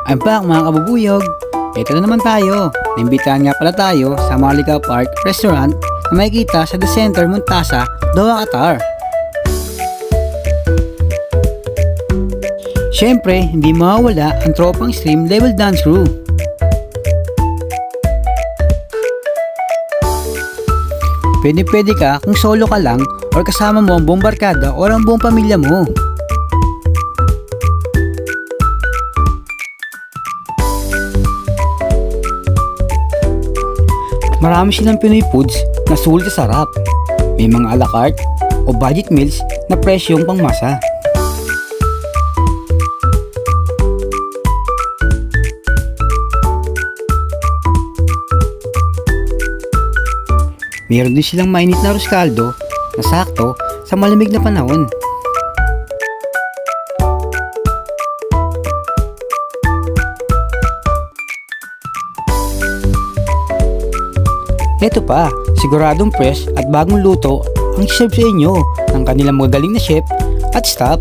I'm back mga kabubuyog. Ito na naman tayo. Naimbitahan nga pala tayo sa Malika Park Restaurant na makikita sa The Center, Montasa, Doha, Qatar. Siyempre, hindi mawawala ang tropang stream level dance crew. Pwede ka kung solo ka lang or kasama mo ang buong barkada o ang buong pamilya mo. Marami silang Pinoy foods na sulit sa sarap. May mga a la carte o budget meals na presyong pangmasa. Meron din silang mainit na arroz caldo na sakto sa malamig na panahon. Ito pa, siguradong fresh at bagong luto ang serve sa inyo ng kanilang magaling na chef at staff.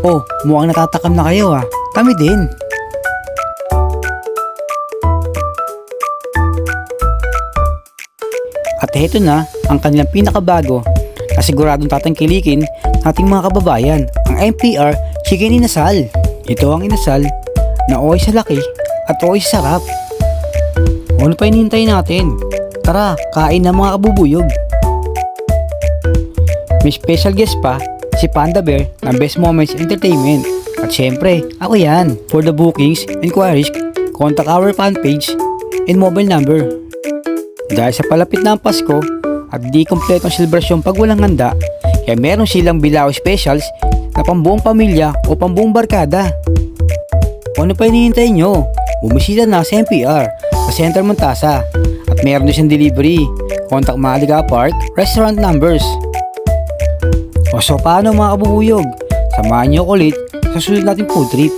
Oh, mukhang natatakam na kayo ah. Kami din. At heto na ang kanilang pinakabago na siguradong tatangkilikin nating mga kababayan, ang MPR Chicken Inasal. Ito ang inasal na okay sa laki at okay sa sarap. Ano pa hinihintay natin? Tara, kain na mga kabubuyog. May special guest pa si Panda Bear ng Best Moments Entertainment. At syempre, ako yan. For the bookings, inquiries, contact our fan page and mobile number. Dahil sa palapit na ang Pasko at di kompletong selebrasyon pag walang handa, kaya meron silang Bilao specials na pambuong pamilya o pambuong barkada. Ano pa hinihintay nyo? Bumisita na sa MPR sa Center Montasa at meron din siyang delivery. Contact Malika Park Restaurant numbers. O so paano mga kabubuyog? Samahan niyo ulit sa susunod nating food trip.